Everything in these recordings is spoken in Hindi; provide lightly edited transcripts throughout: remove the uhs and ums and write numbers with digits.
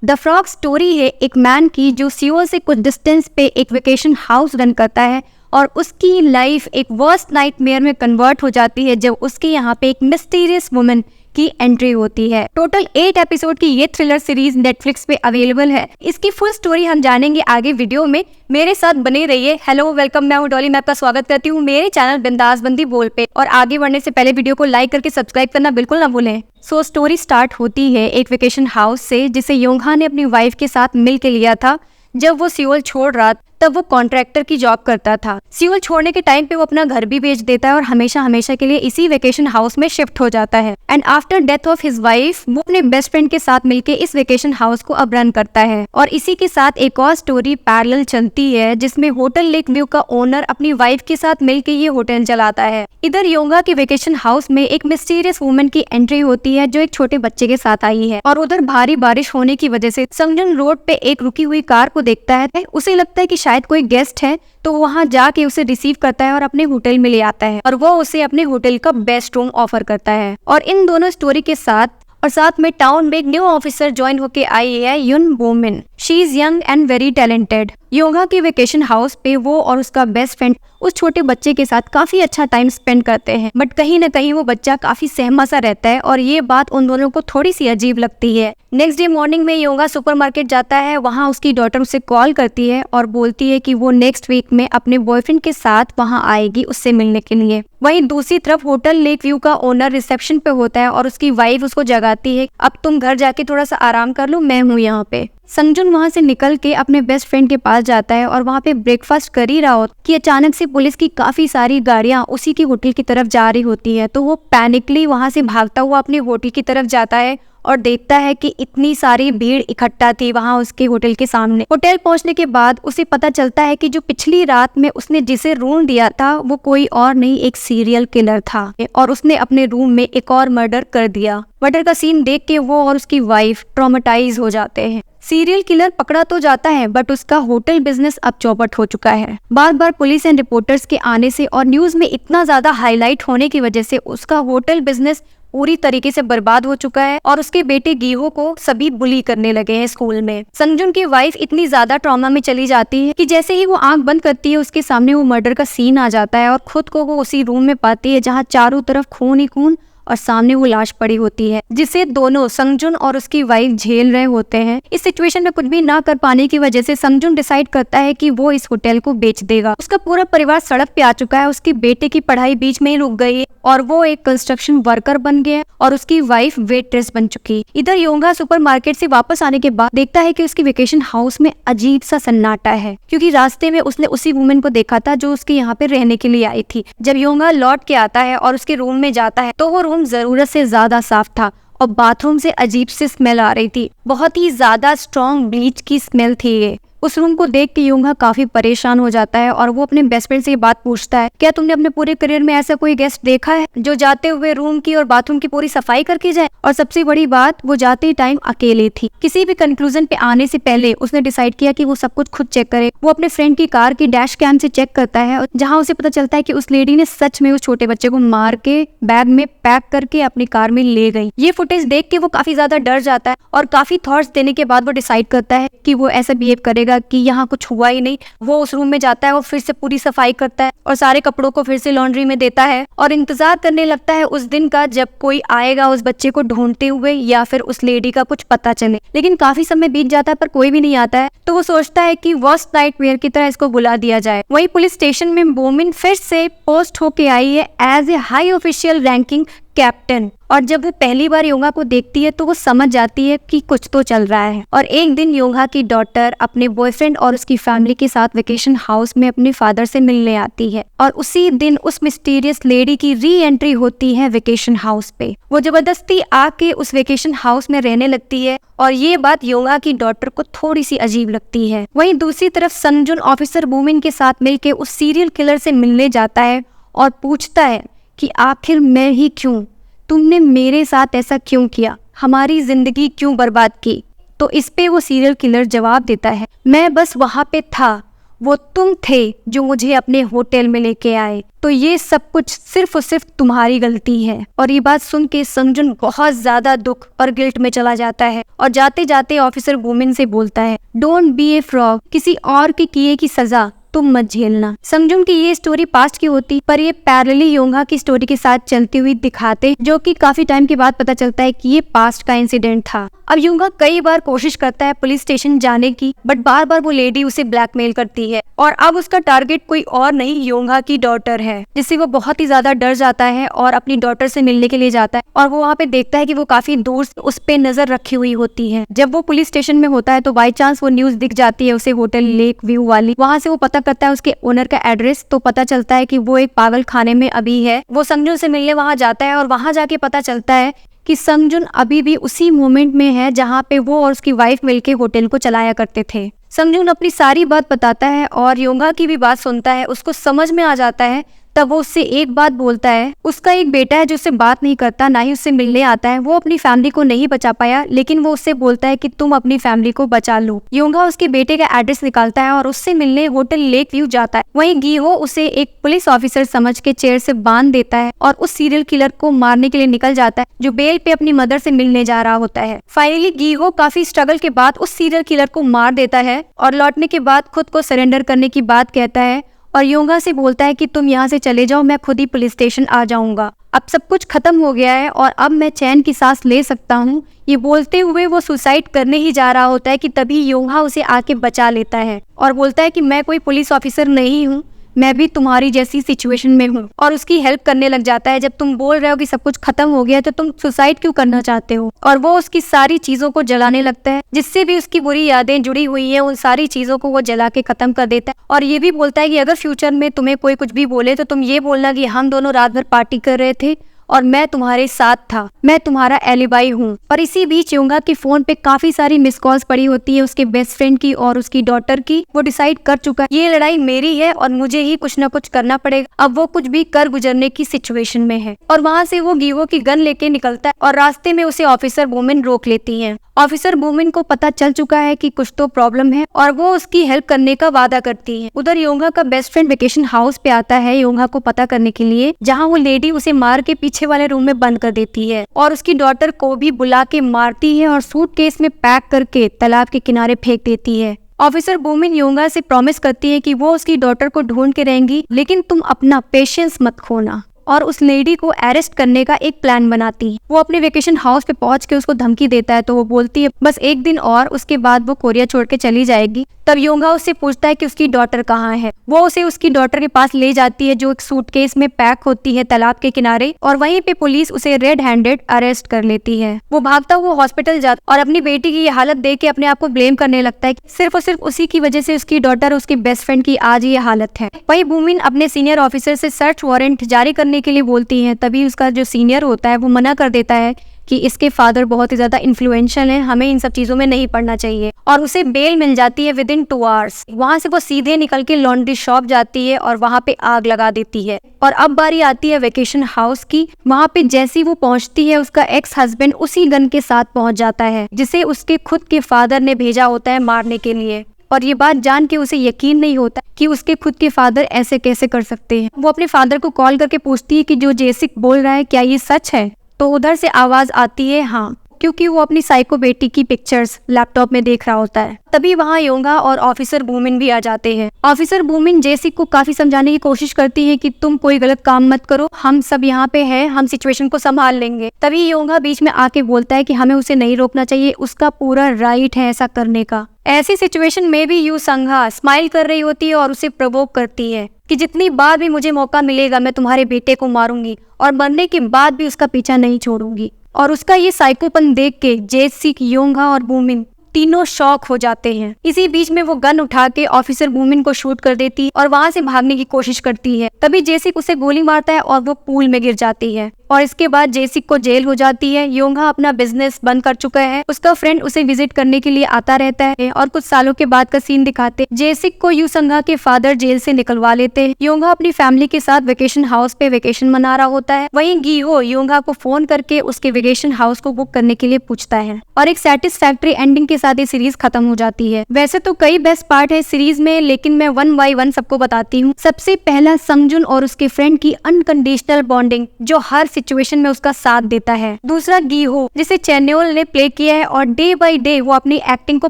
द फ्रॉग स्टोरी है एक मैन की जो सियोल से कुछ डिस्टेंस पे एक वेकेशन हाउस रन करता है और उसकी लाइफ एक वर्स्ट नाइटमेयर में कन्वर्ट हो जाती है जब उसके यहाँ पे एक मिस्टीरियस वुमन की एंट्री होती है। टोटल 8 एपिसोड की ये थ्रिलर सीरीज नेटफ्लिक्स पे अवेलेबल है। इसकी फुल स्टोरी हम जानेंगे आगे वीडियो में। मेरे साथ बने रहिए। हेलो वेलकम, मैं हूँ डॉली। मैं आपका स्वागत करती हूँ मेरे चैनल बिंदास बंदी बोल पे। और आगे बढ़ने से पहले वीडियो को लाइक करके सब्सक्राइब करना बिल्कुल ना भूलें। सो स्टोरी स्टार्ट होती है एक वेकेशन हाउस से जिसे योंघा ने अपनी वाइफ के साथ मिल के लिया था। जब वो सियोल छोड़ रहा तब वो कॉन्ट्रैक्टर की जॉब करता था। सियोल छोड़ने के टाइम पे वो अपना घर भी बेच देता है और हमेशा हमेशा के लिए इसी वेकेशन हाउस में शिफ्ट हो जाता है। And after death of his wife वो अपने बेस्ट फ्रेंड के साथ मिलके इस वेकेशन हाउस को अब रन करता है। और इसी के साथ एक और स्टोरी पैरेलल चलती है जिसमें होटल लेक व्यू का ओनर अपनी वाइफ के साथ मिलके ये होटल चलाता है। इधर योंगा के वेकेशन हाउस में एक मिस्टीरियस वुमन की एंट्री होती है जो एक छोटे बच्चे के साथ आई है। और उधर भारी बारिश होने की वजह से संगजन रोड पे एक रुकी हुई कार को देखता है। उसे लगता है कि शायद कोई गेस्ट है, तो वहां जाके उसे रिसीव करता है और अपने होटल में ले आता है और वो उसे अपने होटल का बेस्ट रूम ऑफर करता है। और इन दोनों स्टोरी के साथ में टाउन में एक न्यू ऑफिसर ज्वाइन होके आई है, Yoon Bomin. She is young and very talented. Yonga के वेकेशन हाउस पे वो और उसका बेस्ट फ्रेंड उस छोटे बच्चे के साथ काफी अच्छा टाइम स्पेंड करते हैं। बट कहीं ना कहीं वो बच्चा काफी सहमा सा रहता है और ये बात उन दोनों को थोड़ी सी अजीब लगती है। नेक्स्ट डे मॉर्निंग में योंगा सुपरमार्केट जाता है। वहाँ उसकी डॉटर उसे कॉल करती है और बोलती है कि वो नेक्स्ट वीक में अपने बॉयफ्रेंड के साथ वहाँ आएगी उससे मिलने के लिए। वहीं दूसरी तरफ होटल लेक व्यू का ओनर रिसेप्शन पे होता है और उसकी वाइफ उसको जगाती है, अब तुम घर जाके थोड़ा सा आराम कर लो, मैं हूँ यहाँ पे। संगजुन वहाँ से निकल के अपने बेस्ट फ्रेंड के पास जाता है और वहाँ पे ब्रेकफास्ट कर ही रहा हो कि अचानक से पुलिस की काफी सारी गाड़ियाँ उसी की होटल की तरफ जा रही होती है। तो वो पैनिकली वहाँ से भागता हुआ अपने होटल की तरफ जाता है और देखता है कि इतनी सारी भीड़ इकट्ठा थी वहाँ उसके होटल के सामने। होटल पहुँचने के बाद उसे पता चलता है कि जो पिछली रात में उसने जिसे रूम दिया था वो कोई और नहीं, एक सीरियल किलर था और उसने अपने रूम में एक और मर्डर कर दिया। मर्डर का सीन देख के वो और उसकी वाइफ ट्रॉमेटाइज हो जाते हैं। सीरियल किलर पकड़ा तो जाता है बट उसका होटल बिजनेस अब चौपट हो चुका है। बार बार पुलिस एंड रिपोर्टर्स के आने से और न्यूज में इतना ज्यादा हाईलाइट होने की वजह से उसका होटल बिजनेस पूरी तरीके से बर्बाद हो चुका है और उसके बेटे गीहो को सभी बुली करने लगे हैं स्कूल में। संगजुन की वाइफ इतनी ज्यादा ट्रॉमा में चली जाती है कि जैसे ही वो आंख बंद करती है उसके सामने वो मर्डर का सीन आ जाता है और खुद को वो उसी रूम में पाती है जहाँ चारों तरफ खून ही खून और सामने वो लाश पड़ी होती है जिसे दोनों संगजुन और उसकी वाइफ झेल रहे होते हैं। इस सिचुएशन में कुछ भी ना कर पाने की वजह से संगजुन डिसाइड करता है कि वो इस होटल को बेच देगा। उसका पूरा परिवार सड़क पे आ चुका है, उसकी बेटे की पढ़ाई बीच में ही रुक गई है और वो एक कंस्ट्रक्शन वर्कर बन गया और उसकी वाइफ वेट्रेस बन चुकी। इधर योंगा सुपरमार्केट से वापस आने के बाद देखता है कि उसकी वेकेशन हाउस में अजीब सा सन्नाटा है क्योंकि रास्ते में उसने उसी वुमेन को देखा था जो उसके यहाँ पे रहने के लिए आई थी। जब योंगा लौट के आता है और उसके रूम में जाता है तो वो रूम जरूरत से ज्यादा साफ था और बाथरूम से अजीब सी स्मेल आ रही थी। बहुत ही ज्यादा स्ट्रॉन्ग ब्लीच की स्मेल थी ये। उस रूम को देख के योंगा काफी परेशान हो जाता है और वो अपने बेस्ट फ्रेंड से ये बात पूछता है, क्या तुमने अपने पूरे करियर में ऐसा कोई गेस्ट देखा है जो जाते हुए रूम की और बाथरूम की पूरी सफाई करके जाए? और सबसे बड़ी बात, वो जाते टाइम अकेले थी। किसी भी कंक्लूजन पे आने से पहले उसने डिसाइड किया कि वो सब कुछ खुद चेक करे। वो अपने फ्रेंड की कार की डैश कैम से चेक करता है जहाँ उसे पता चलता है कि उस लेडी ने सच में उस छोटे बच्चे को मार के बैग में पैक करके अपनी कार में ले गई। ये फुटेज देख के वो काफी ज्यादा डर जाता है और काफी थॉट्स देने के बाद वो डिसाइड करता है कि वो ऐसा बिहेव करेगा कि यहाँ कुछ हुआ ही नहीं। वो उस रूम में जाता है और फिर से पूरी सफाई करता है और सारे कपड़ों को फिर से लॉन्ड्री में देता है और इंतजार करने लगता है उस दिन का जब कोई आएगा उस बच्चे को ढूंढते हुए या फिर उस लेडी का कुछ पता चले। लेकिन काफी समय बीत जाता है पर कोई भी नहीं आता है तो वो सोचता है कि वर्स्ट नाइटमेयर की तरह इसको बुला दिया जाए। वही पुलिस स्टेशन में बोमिन फिर से पोस्ट होके आई है as a high official ranking captain. और जब वो पहली बार योंगा को देखती है तो वो समझ जाती है कि कुछ तो चल रहा है। और एक दिन योंगा की डॉटर अपने बॉयफ्रेंड और उसकी फैमिली के साथ वेकेशन हाउस में अपने फादर से मिलने आती है और उसी दिन उस मिस्टीरियस लेडी की री एंट्री होती है वेकेशन हाउस पे। वो जबरदस्ती आके उस वेकेशन हाउस में रहने लगती है और ये बात योंगा की डॉटर को थोड़ी सी अजीब लगती है। वहीं दूसरी तरफ संगजुन ऑफिसर बोमिन के साथ मिलके उस सीरियल किलर से मिलने जाता है और पूछता है कि आखिर मैं ही क्यों, तुमने मेरे साथ ऐसा क्यों किया, हमारी जिंदगी क्यों बर्बाद की? तो इस पे वो सीरियल किलर जवाब देता है, मैं बस वहाँ पे था वो तुम थे जो मुझे अपने होटल में लेके आए, तो ये सब कुछ सिर्फ और सिर्फ तुम्हारी गलती है। और ये बात सुन के संगजुन बहुत ज्यादा दुख और गिल्ट में चला जाता है और जाते जाते ऑफिसर बूमिन से बोलता है, डोंट बी ए फ्रॉग, किसी और के किए की सजा तुम मत झेलना। संगजुन की ये स्टोरी पास्ट की होती, पर ये पैरेलली योंगा की स्टोरी के साथ चलती हुई दिखाते, जो कि काफी टाइम के बाद पता चलता है कि ये पास्ट का इंसिडेंट था। अब योंगा कई बार कोशिश करता है पुलिस स्टेशन जाने की, बट बार बार वो लेडी उसे ब्लैकमेल करती है और अब उसका टारगेट कोई और नहीं योंगा की डॉटर है, जिससे वो बहुत ही ज्यादा डर जाता है और अपनी डॉटर से मिलने के लिए जाता है। और वो वहाँ पे देखता है कि वो काफी दूर से उस पे नजर रखी हुई होती है। जब वो पुलिस स्टेशन में होता है तो बाई चांस वो न्यूज दिख जाती है उसे होटल लेक व्यू वाली। वहाँ से वो पता करता है उसके ओनर का एड्रेस, तो पता चलता है कि वो एक पागल खाने में अभी है। वो संगजुन से मिलने वहाँ जाता है और वहाँ जाके पता चलता है कि संगजुन अभी भी उसी मोमेंट में है जहाँ पे वो और उसकी वाइफ मिलके होटल को चलाया करते थे। संगजुन अपनी सारी बात बताता है और योंगा की भी बात सुनता है, उसको समझ में आ जाता है। तब वो उससे एक बात बोलता है, उसका एक बेटा है जो उससे बात नहीं करता, ना ही उससे मिलने आता है। वो अपनी फैमिली को नहीं बचा पाया, लेकिन वो उससे बोलता है कि तुम अपनी फैमिली को बचा लो। योंगा उसके बेटे का एड्रेस निकालता है और उससे मिलने होटल लेक व्यू जाता है। वहीं गीहो उसे एक पुलिस ऑफिसर समझ के चेयर से बांध देता है और उस सीरियल किलर को मारने के लिए निकल जाता है, जो बेल पे अपनी मदर से मिलने जा रहा होता है। फाइनली गीहो काफी स्ट्रगल के बाद उस सीरियल किलर को मार देता है और लौटने के बाद खुद को सरेंडर करने की बात कहता है और योंगा से बोलता है कि तुम यहाँ से चले जाओ, मैं खुद ही पुलिस स्टेशन आ जाऊंगा। अब सब कुछ खत्म हो गया है और अब मैं चैन की सांस ले सकता हूँ। ये बोलते हुए वो सुसाइड करने ही जा रहा होता है कि तभी योंगा उसे आके बचा लेता है और बोलता है कि मैं कोई पुलिस ऑफिसर नहीं हूँ, मैं भी तुम्हारी जैसी सिचुएशन में हूँ, और उसकी हेल्प करने लग जाता है। जब तुम बोल रहे हो कि सब कुछ खत्म हो गया तो तुम सुसाइड क्यों करना चाहते हो? और वो उसकी सारी चीजों को जलाने लगता है, जिससे भी उसकी बुरी यादें जुड़ी हुई है, उन सारी चीजों को वो जला के खत्म कर देता है। और ये भी बोलता है कि अगर फ्यूचर में तुम्हें कोई कुछ भी बोले तो तुम ये बोलना कि हम दोनों रात भर पार्टी कर रहे थे और मैं तुम्हारे साथ था, मैं तुम्हारा एलिबाई हूँ। और इसी बीच योंगा के फोन पे काफी सारी मिस कॉल्स पड़ी होती है उसके बेस्ट फ्रेंड की और उसकी डॉटर की। वो डिसाइड कर चुका है ये लड़ाई मेरी है और मुझे ही कुछ ना कुछ करना पड़ेगा। अब वो कुछ भी कर गुजरने की सिचुएशन में है और वहाँ से वो गीहो की गन लेके निकलता है और रास्ते में उसे ऑफिसर वुमेन रोक लेती है। ऑफिसर वुमेन को पता चल चुका है कि कुछ तो प्रॉब्लम है और वो उसकी हेल्प करने का वादा करती है। उधर योंगा का बेस्ट फ्रेंड वेकेशन हाउस पे आता है योंगा को पता करने के लिए, जहाँ वो लेडी उसे मार के पीछे वाले रूम में बंद कर देती है और उसकी डॉटर को भी बुला के मारती है और सूटकेस में पैक करके तालाब के किनारे फेंक देती है। ऑफिसर वुमेन योंगा से प्रॉमिस करती है कि वो उसकी डॉटर को ढूंढ के रहेंगी, लेकिन तुम अपना पेशेंस मत खोना, और उस लेडी को अरेस्ट करने का एक प्लान बनाती है। वो अपने वेकेशन हाउस पे पहुंच के उसको धमकी देता है, तो वो बोलती है बस एक दिन और, उसके बाद वो कोरिया छोड़ के चली जाएगी। तब योंगा उससे पूछता है कि उसकी डॉटर कहाँ है। वो उसे उसकी डॉटर के पास ले जाती है जो एक सूटकेस में पैक होती है तालाब के किनारे, और वहीं पे पुलिस उसे रेड हैंडेड अरेस्ट कर लेती है। वो भागता हुआ हॉस्पिटल जाता और अपनी बेटी की ये हालत देख के अपने आप को ब्लेम करने लगता है कि सिर्फ और सिर्फ उसी की वजह से उसकी डॉटर, उसकी बेस्ट फ्रेंड की आज ये हालत है। वही वुमेन अपने सीनियर ऑफिसर से सर्च वारंट जारी करने के लिए बोलती है, तभी उसका जो सीनियर होता है वो मना कर देता है कि इसके फादर बहुत ही ज्यादा इन्फ्लुएंशियल हैं, हमें इन सब चीजों में नहीं पड़ना चाहिए, और उसे बेल मिल जाती है विद इन 2 आवर्स। वहाँ से वो सीधे निकल के लॉन्ड्री शॉप जाती है और वहाँ पे आग लगा देती है। और अब बारी आती है वेकेशन हाउस की। वहाँ पे जैसी वो पहुँचती है उसका एक्स हस्बैंड उसी गन के साथ पहुँच जाता है जिसे उसके खुद के फादर ने भेजा होता है मारने के लिए, और ये बात जान के उसे यकीन नहीं होता कि उसके खुद के फादर ऐसे कैसे कर सकते हैं। वो अपने फादर को कॉल करके पूछती है कि जो जेसिक बोल रहा है क्या ये सच है? तो उधर से आवाज आती है हाँ, क्योंकि वो अपनी साइको बेटी की पिक्चर्स लैपटॉप में देख रहा होता है। तभी वहाँ योंगा और ऑफिसर वुमेन भी आ जाते हैं। ऑफिसर वुमेन जेसिक को काफी समझाने की कोशिश करती है कि तुम कोई गलत काम मत करो, हम सब यहाँ पे हैं, हम सिचुएशन को संभाल लेंगे। तभी योंगा बीच में आके बोलता है कि हमें उसे नहीं रोकना चाहिए, उसका पूरा राइट है ऐसा करने का। ऐसी सिचुएशन में भी यू संघा स्माइल कर रही होती है और उसे प्रोवोक करती है कि जितनी बार भी मुझे मौका मिलेगा मैं तुम्हारे बेटे को मारूंगी और मरने के बाद भी उसका पीछा नहीं छोड़ूंगी। और उसका ये साइकोपन देख के जेसिक, योंगा और वुमेन तीनों शॉक हो जाते हैं। इसी बीच में वो गन उठा के ऑफिसर वुमेन को शूट कर देती है और वहाँ से भागने की कोशिश करती है। तभी जेसिक उसे गोली मारता है और वो पूल में गिर जाती है। और इसके बाद जेसिक को जेल हो जाती है। योंगा अपना बिजनेस बंद कर चुका है। उसका फ्रेंड उसे विजिट करने के लिए आता रहता है और कुछ सालों के बाद का सीन दिखाते। जेसिक को यूसंगा के फादर जेल से निकलवा लेते हैं। योंगा अपनी फैमिली के साथ वेकेशन हाउस पे वेकेशन मना रहा होता है। वहीं गीहो योंगा को फोन करके उसके वेकेशन हाउस को बुक करने के लिए पूछता है और एक सेटिस्फैक्टरी एंडिंग के साथ ये सीरीज खत्म हो जाती है। वैसे तो कई बेस्ट पार्ट है सीरीज में, लेकिन मैं वन बाय वन सबको बताती हूँ। सबसे पहला संगजुन और उसके फ्रेंड की अनकंडीशनल बॉन्डिंग जो हर सिचुएशन में उसका साथ देता है। दूसरा गीहो जिसे चैन्योल ने प्ले किया है और डे बाय डे वो अपनी एक्टिंग को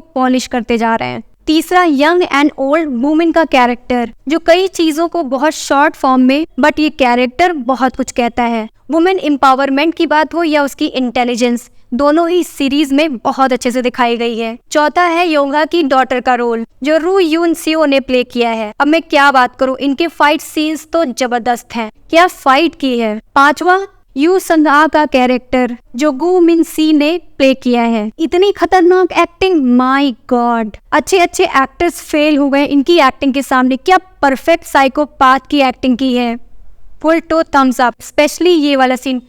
पॉलिश करते जा रहे हैं। तीसरा यंग एंड ओल्ड वुमेन का कैरेक्टर जो कई चीजों को बहुत शॉर्ट फॉर्म में, बट ये कैरेक्टर बहुत कुछ कहता है। वुमेन एम्पावरमेंट की बात हो या उसकी इंटेलिजेंस, दोनों ही सीरीज में बहुत अच्छे से दिखाई गई है। चौथा है योंगा की डॉटर का रोल जो रू यून सियो ने प्ले किया है। अब मैं क्या बात करूं, इनके फाइट सीन्स तो जबरदस्त हैं। क्या फाइट की है। पांचवा यू संगा का कैरेक्टर जो गू मिन सी ने प्ले किया है। इतनी खतरनाक एक्टिंग, माय गॉड। अच्छे अच्छे एक्टर्स फेल हो गए इनकी एक्टिंग के सामने। क्या परफेक्ट साइकोपाथ की एक्टिंग की है। Full two thumbs up, specially ये वाला सीन।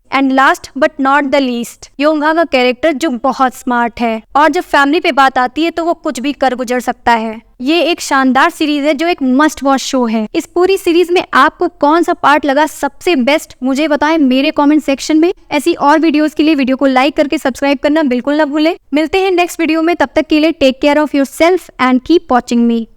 And last but not the least Yonga का कैरेक्टर जो बहुत स्मार्ट है और जब फैमिली पे बात आती है तो वो कुछ भी कर गुजर सकता है। ये एक शानदार सीरीज है जो एक मस्ट वॉच शो है। इस पूरी सीरीज में आपको कौन सा पार्ट लगा सबसे बेस्ट, मुझे बताएं मेरे कमेंट सेक्शन में। ऐसी और वीडियोस के लिए वीडियो को लाइक करके सब्सक्राइब करना बिल्कुल ना भूलें। मिलते हैं नेक्स्ट वीडियो में, तब तक के लिए take care of yourself and keep watching me.